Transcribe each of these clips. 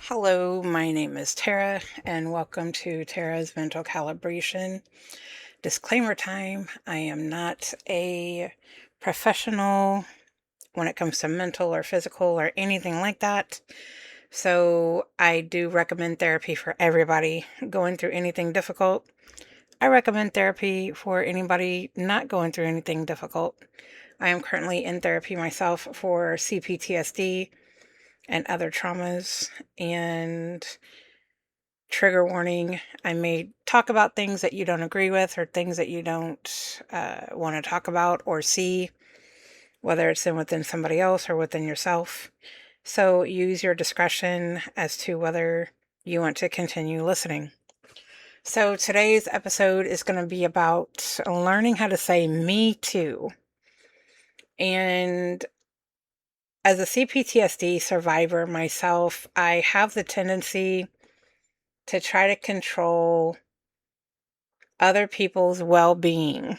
Hello, my name is Tara, and welcome to Tara's Mental Calibration. Disclaimer time, I am not a professional when it comes to mental or physical or anything like that. So I do recommend therapy for everybody going through anything difficult. I recommend therapy for anybody not going through anything difficult. I am currently in therapy myself for cptsd and other traumas, and trigger warning, I may talk about things that you don't agree with or things that you don't want to talk about or see, whether it's within somebody else or within yourself. So use your discretion as to whether you want to continue listening. So today's episode is going to be about learning how to say me too. And as a cptsd survivor myself, I have the tendency to try to control other people's well-being.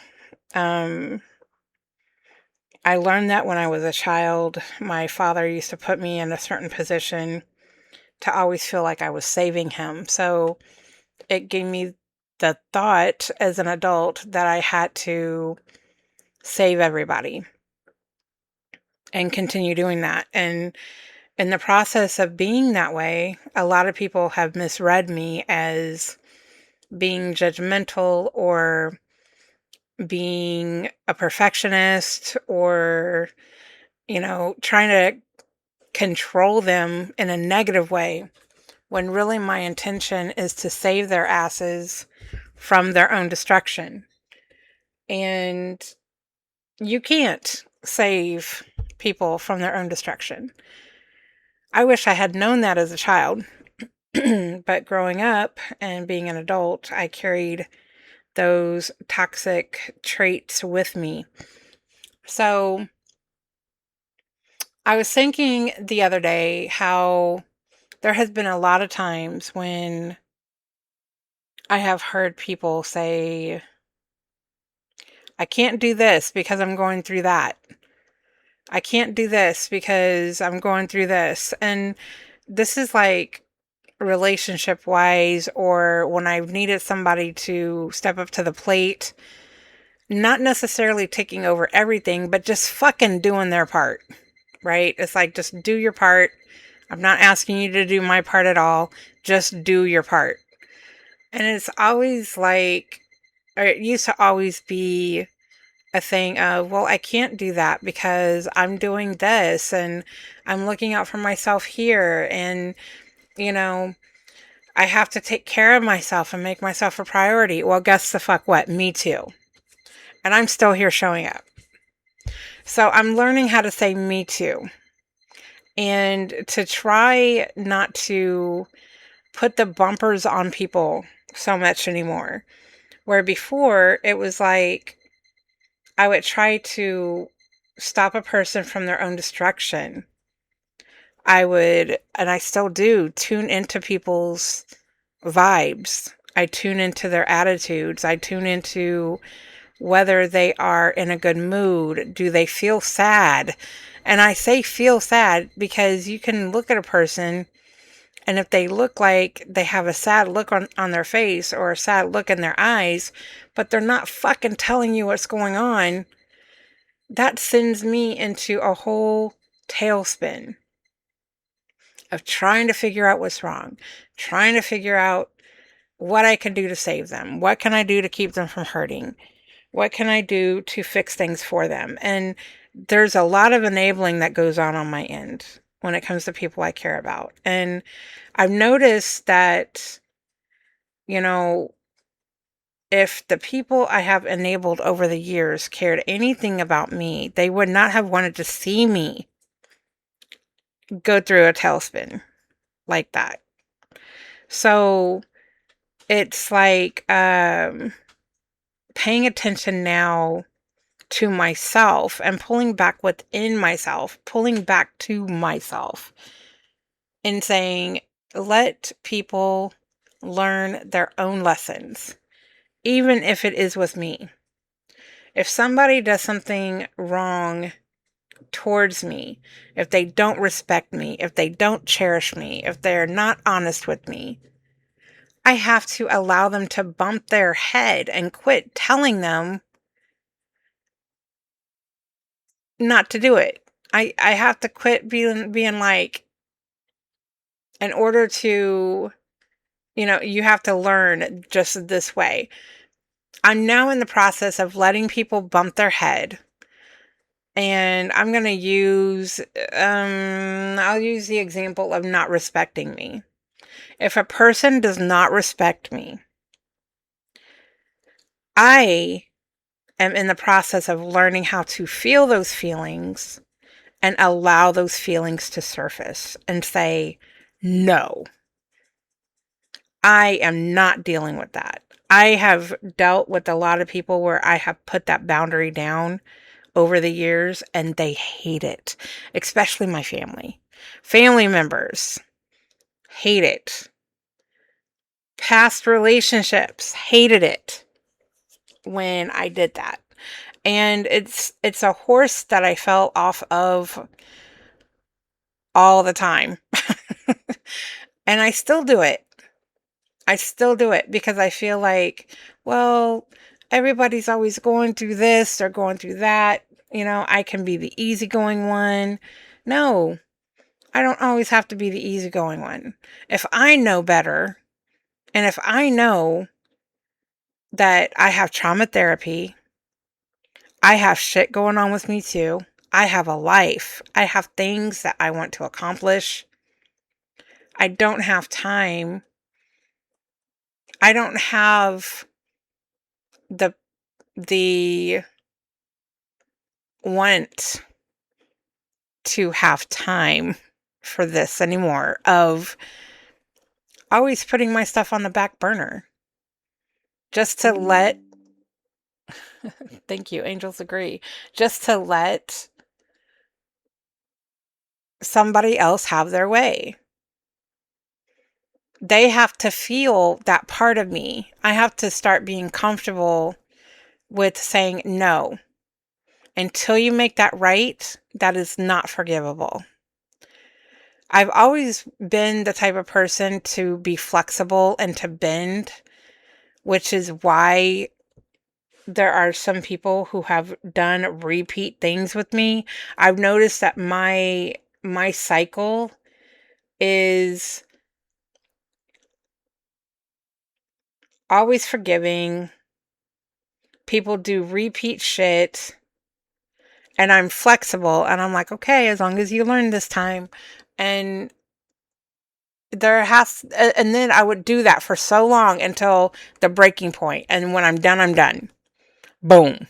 I learned that when I was a child. My father used to put me in a certain position to always feel like I was saving him. So it gave me the thought as an adult that I had to save everybody and continue doing that. And in the process of being that way, a lot of people have misread me as being judgmental or being a perfectionist or, trying to control them in a negative way, when really my intention is to save their asses from their own destruction. And you can't save people from their own destruction. I wish I had known that as a child, but growing up and being an adult, I carried those toxic traits with me. So I was thinking the other day how there has been a lot of times when I have heard people say, I can't do this because I'm going through that. I can't do this because I'm going through this. And this is like relationship wise, or when I've needed somebody to step up to the plate, not necessarily taking over everything, but just fucking doing their part, right? It's like, just do your part. I'm not asking you to do my part at all. Just do your part. And it's always like, or it used to always be a thing of, well, I can't do that because I'm doing this and I'm looking out for myself here. And, you know, I have to take care of myself and make myself a priority. Well, guess the fuck what? Me too. And I'm still here showing up. So I'm learning how to say me too. And to try not to put the bumpers on people so much anymore. Where before it was like I would try to stop a person from their own destruction. I would, and I still do, tune into people's vibes. I tune into their attitudes. I tune into whether they are in a good mood. Do they feel sad? And I say feel sad because you can look at a person, and if they look like they have a sad look on their face or a sad look in their eyes, but they're not fucking telling you what's going on, that sends me into a whole tailspin of trying to figure out what's wrong, trying to figure out what I can do to save them. What can I do to keep them from hurting? What can I do to fix things for them? And there's a lot of enabling that goes on my end when it comes to people I care about. And I've noticed that, you know, if the people I have enabled over the years cared anything about me, they would not have wanted to see me go through a tailspin like that. So it's like paying attention now to myself and pulling back within myself, pulling back to myself and saying, let people learn their own lessons, even if it is with me. If somebody does something wrong towards me, if they don't respect me, if they don't cherish me, if they're not honest with me, I have to allow them to bump their head and quit telling them not to do it. I have to quit being like, in order to, you have to learn just this way. I'm now in the process of letting people bump their head. And I'm going to I'll use the example of not respecting me. If a person does not respect me, I am in the process of learning how to feel those feelings and allow those feelings to surface and say, no, I am not dealing with that. I have dealt with a lot of people where I have put that boundary down over the years and they hate it, especially my family. Family members hate it. Past relationships hated it when I did that. And it's a horse that I fell off of all the time. And I still do it. I still do it because I feel like, well, everybody's always going through this or going through that. I can be the easygoing one. No, I don't always have to be the easygoing one. If I know better, and if I know that I have trauma therapy, I have shit going on with me too. I have a life. I have things that I want to accomplish. I don't have time. I don't have the want to have time for this anymore, of always putting my stuff on the back burner just to let thank you, angels agree, just to let somebody else have their way. They have to feel that part of me. I have to start being comfortable with saying no. Until you make that right, that is not forgivable. I've always been the type of person to be flexible and to bend, which is why there are some people who have done repeat things with me. I've noticed that my cycle is always forgiving. People do repeat shit. And I'm flexible. And I'm like, okay, as long as you learn this time. And and then I would do that for so long until the breaking point. And when I'm done, I'm done. Boom.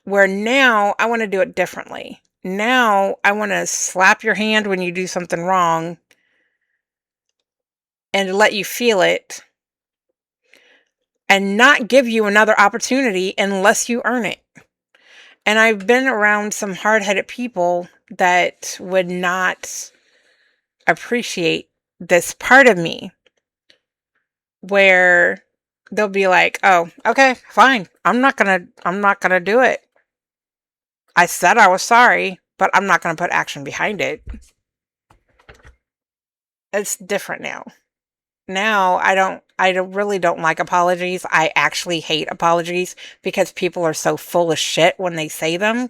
Where now I want to do it differently. Now I want to slap your hand when you do something wrong and let you feel it and not give you another opportunity unless you earn it. And I've been around some hard-headed people that would not appreciate this part of me, where they'll be like, oh, okay, fine. I'm not gonna do it. I said I was sorry, but I'm not gonna put action behind it. It's different now. Now I really don't like apologies. I actually hate apologies because people are so full of shit when they say them.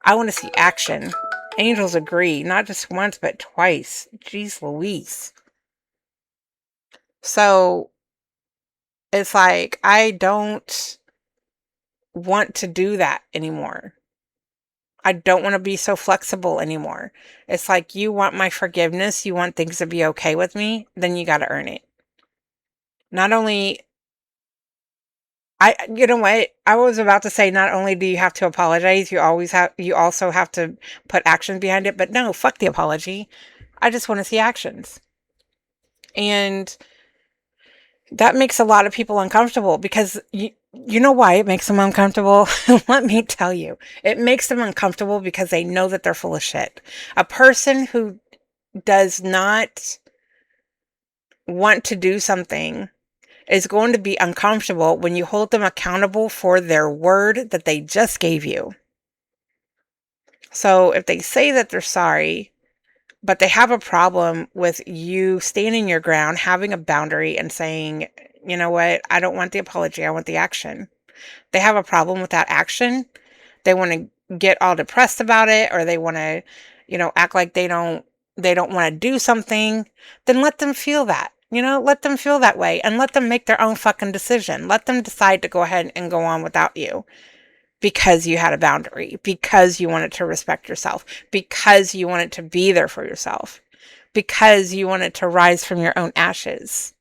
I want to see action. Angels agree, not just once, but twice. Jeez Louise. So it's like, I don't want to do that anymore. I don't want to be so flexible anymore. It's like, you want my forgiveness, you want things to be okay with me, then you got to earn it. Not only, you know what? I was about to say, not only do you have to apologize, you also have to put action behind it, but no, fuck the apology. I just want to see actions. And that makes a lot of people uncomfortable because you know why it makes them uncomfortable? Let me tell you. It makes them uncomfortable because they know that they're full of shit. A person who does not want to do something is going to be uncomfortable when you hold them accountable for their word that they just gave you. So if they say that they're sorry, but they have a problem with you standing your ground, having a boundary and saying, you know what, I don't want the apology, I want the action. They have a problem with that action. They want to get all depressed about it, or they want to, act like they don't want to do something. Then let them feel that. Let them feel that way and let them make their own fucking decision. Let them decide to go ahead and go on without you because you had a boundary, because you wanted to respect yourself, because you wanted to be there for yourself, because you wanted to rise from your own ashes.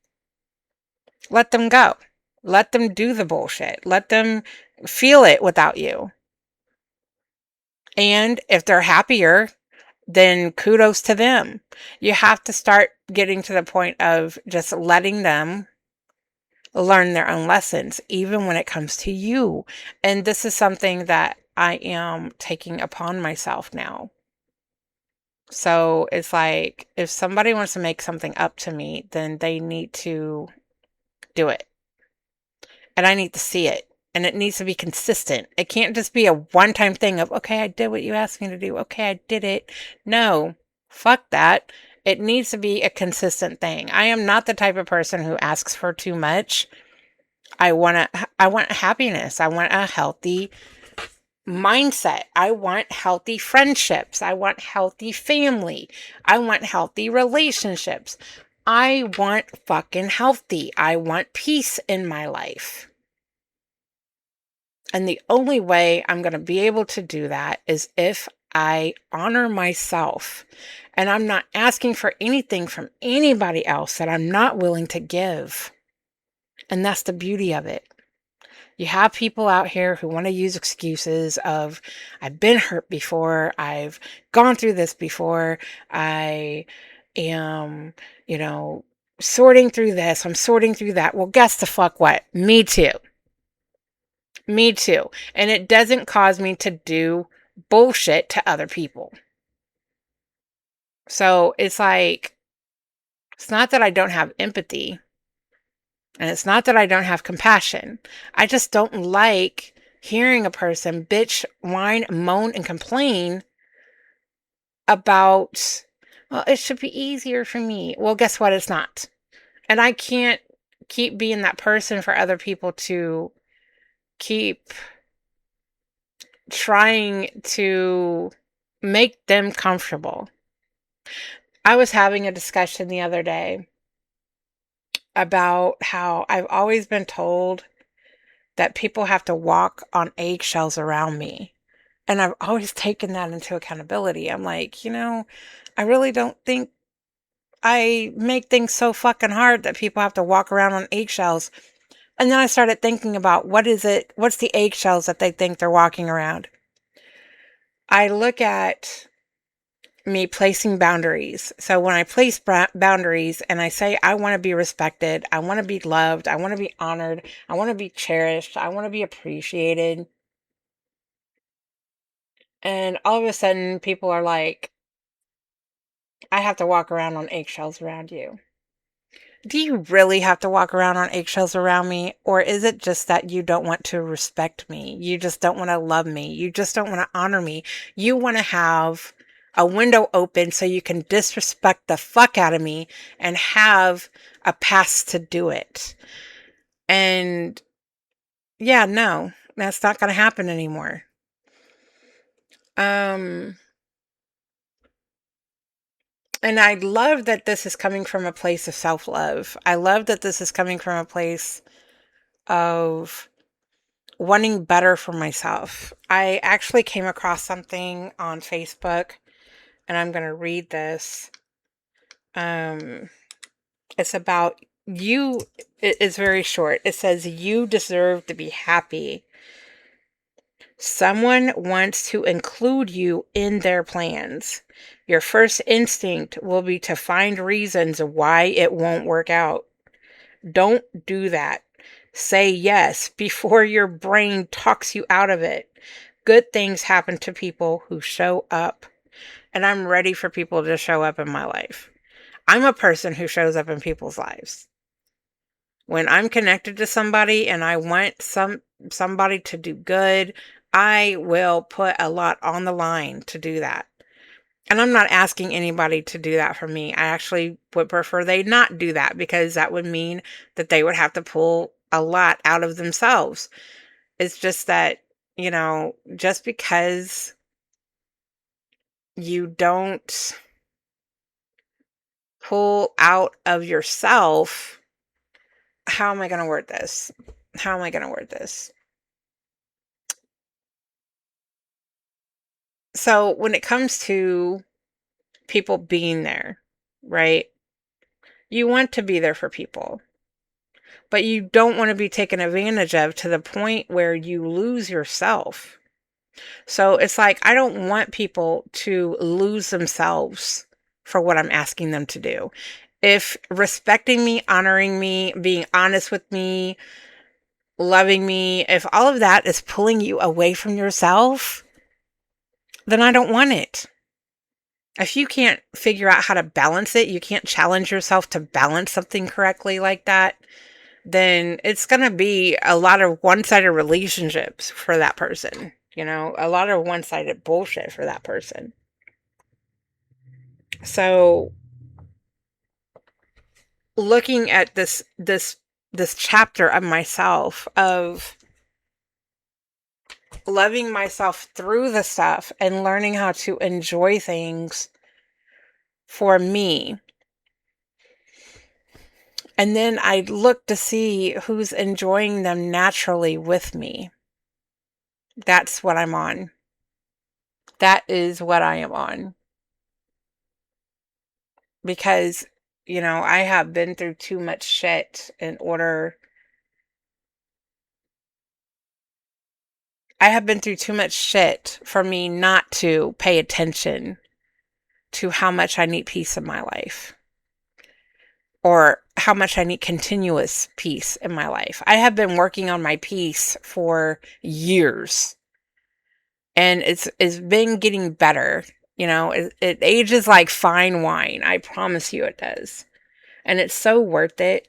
Let them go. Let them do the bullshit. Let them feel it without you. And if they're happier, then kudos to them. You have to start getting to the point of just letting them learn their own lessons, even when it comes to you. And this is something that I am taking upon myself now. So it's like, if somebody wants to make something up to me, then they need to do it. And I need to see it. And it needs to be consistent. It can't just be a one-time thing of, okay, I did what you asked me to do. Okay, I did it. No, fuck that. It needs to be a consistent thing. I am not the type of person who asks for too much. I want happiness. I want a healthy mindset. I want healthy friendships. I want healthy family. I want healthy relationships. I want fucking healthy. I want peace in my life. And the only way I'm going to be able to do that is if I honor myself. And I'm not asking for anything from anybody else that I'm not willing to give. And that's the beauty of it. You have people out here who want to use excuses of, I've been hurt before, I've gone through this before, I am, sorting through this, I'm sorting through that. Well, guess the fuck what? Me too. Me too. And it doesn't cause me to do bullshit to other people. So it's like, it's not that I don't have empathy. And it's not that I don't have compassion. I just don't like hearing a person bitch, whine, moan, and complain about, well, it should be easier for me. Well, guess what? It's not. And I can't keep being that person for other people to keep trying to make them comfortable. I was having a discussion the other day about how I've always been told that people have to walk on eggshells around me. And I've always taken that into accountability. I'm like, I really don't think I make things so fucking hard that people have to walk around on eggshells. And then I started thinking about what's the eggshells that they think they're walking around. I look at me placing boundaries. So when I place boundaries and I say, I want to be respected, I want to be loved, I want to be honored, I want to be cherished, I want to be appreciated. And all of a sudden people are like, I have to walk around on eggshells around you. Do you really have to walk around on eggshells around me? Or is it just that you don't want to respect me? You just don't want to love me. You just don't want to honor me. You want to have a window open so you can disrespect the fuck out of me and have a pass to do it. And yeah, no, that's not going to happen anymore. And I love that this is coming from a place of self-love. I love that this is coming from a place of wanting better for myself. I actually came across something on Facebook, and I'm going to read this. It's about you. It's very short. It says, you deserve to be happy. Someone wants to include you in their plans. Your first instinct will be to find reasons why it won't work out. Don't do that. Say yes before your brain talks you out of it. Good things happen to people who show up. And I'm ready for people to show up in my life. I'm a person who shows up in people's lives. When I'm connected to somebody and I want somebody to do good, I will put a lot on the line to do that. And I'm not asking anybody to do that for me. I actually would prefer they not do that, because that would mean that they would have to pull a lot out of themselves. It's just that, just because you don't pull out of yourself, how am I going to word this? How am I going to word this? So when it comes to people being there, right? You want to be there for people, but you don't want to be taken advantage of to the point where you lose yourself. So it's like, I don't want people to lose themselves for what I'm asking them to do. If respecting me, honoring me, being honest with me, loving me, if all of that is pulling you away from yourself, then I don't want it. If you can't figure out how to balance it, you can't challenge yourself to balance something correctly like that, then it's going to be a lot of one-sided relationships for that person. A lot of one-sided bullshit for that person. So looking at this chapter of myself, of loving myself through the stuff and learning how to enjoy things for me. And then I look to see who's enjoying them naturally with me. That's what I'm on. That is what I am on. Because, I have been through too much shit I have been through too much shit for me not to pay attention to how much I need peace in my life, or how much I need continuous peace in my life. I have been working on my peace for years, and it's been getting better. It ages like fine wine. I promise you it does. And it's so worth it.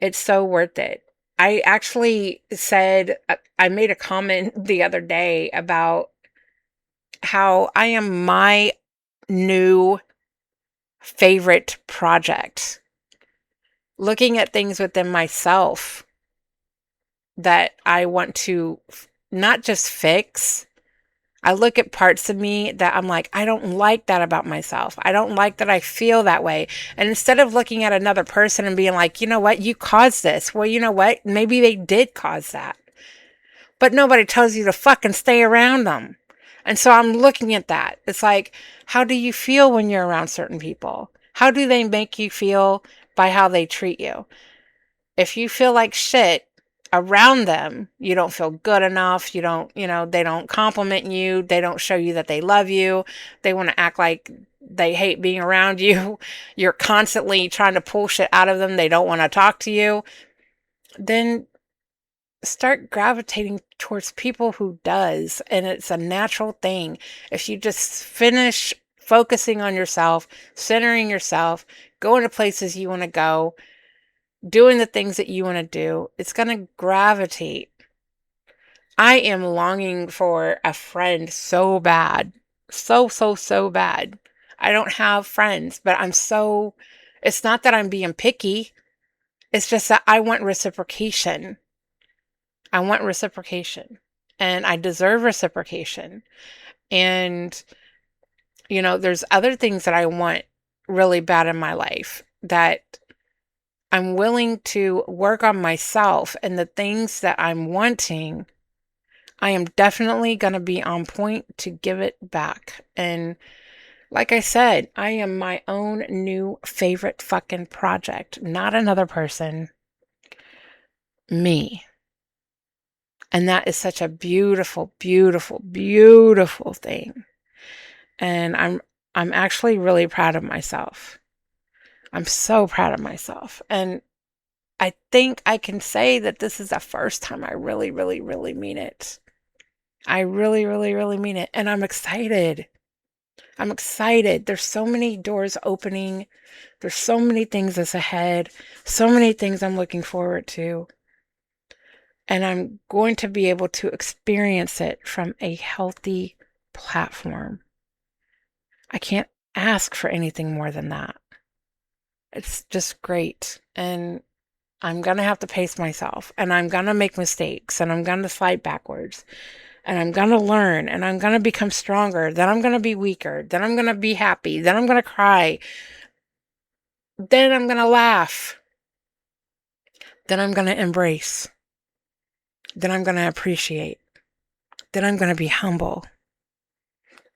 It's so worth it. I actually said, I made a comment the other day about how I am my new favorite project. Looking at things within myself that I want to not just fix. I look at parts of me that I'm like, I don't like that about myself. I don't like that I feel that way. And instead of looking at another person and being like, you know what, you caused this. Well, you know what? Maybe they did cause that. But nobody tells you to fucking stay around them. And so I'm looking at that. It's like, how do you feel when you're around certain people? How do they make you feel by how they treat you? If you feel like shit around them, you don't feel good enough, they don't compliment you, they don't show you that they love you, they want to act like they hate being around you, you're constantly trying to pull shit out of them, they don't want to talk to you, then start gravitating towards people who does. And it's a natural thing. If you just finish focusing on yourself, centering yourself, going to places you want to go, doing the things that you want to do, it's going to gravitate. I am longing for a friend so bad. So, so, so bad. I don't have friends, but it's not that I'm being picky. It's just that I want reciprocation. I want reciprocation. And I deserve reciprocation. And, there's other things that I want really bad in my life that I'm willing to work on myself, and the things that I'm wanting, I am definitely going to be on point to give it back. And like I said, I am my own new favorite fucking project, not another person, me. And that is such a beautiful, beautiful, beautiful thing. And I'm actually really proud of myself. I'm so proud of myself. And I think I can say that this is the first time I really, really, really mean it. I really, really, really mean it. And I'm excited. I'm excited. There's so many doors opening. There's so many things that's ahead. So many things I'm looking forward to. And I'm going to be able to experience it from a healthy platform. I can't ask for anything more than that. It's just great. And I'm going to have to pace myself, and I'm going to make mistakes, and I'm going to slide backwards, and I'm going to learn, and I'm going to become stronger. Then I'm going to be weaker. Then I'm going to be happy. Then I'm going to cry. Then I'm going to laugh. Then I'm going to embrace. Then I'm going to appreciate. Then I'm going to be humble.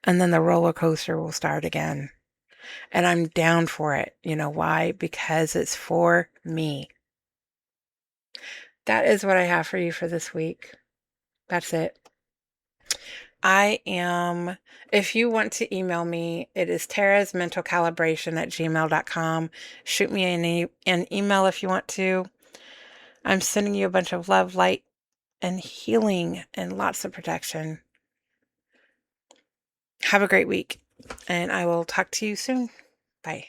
And then the roller coaster will start again. And I'm down for it. You know why? Because it's for me. That is what I have for you for this week. That's it. If you want to email me, it is terasmentalcalibration@gmail.com. Shoot me an email if you want to. I'm sending you a bunch of love, light, and healing, and lots of protection. Have a great week, and I will talk to you soon. Bye.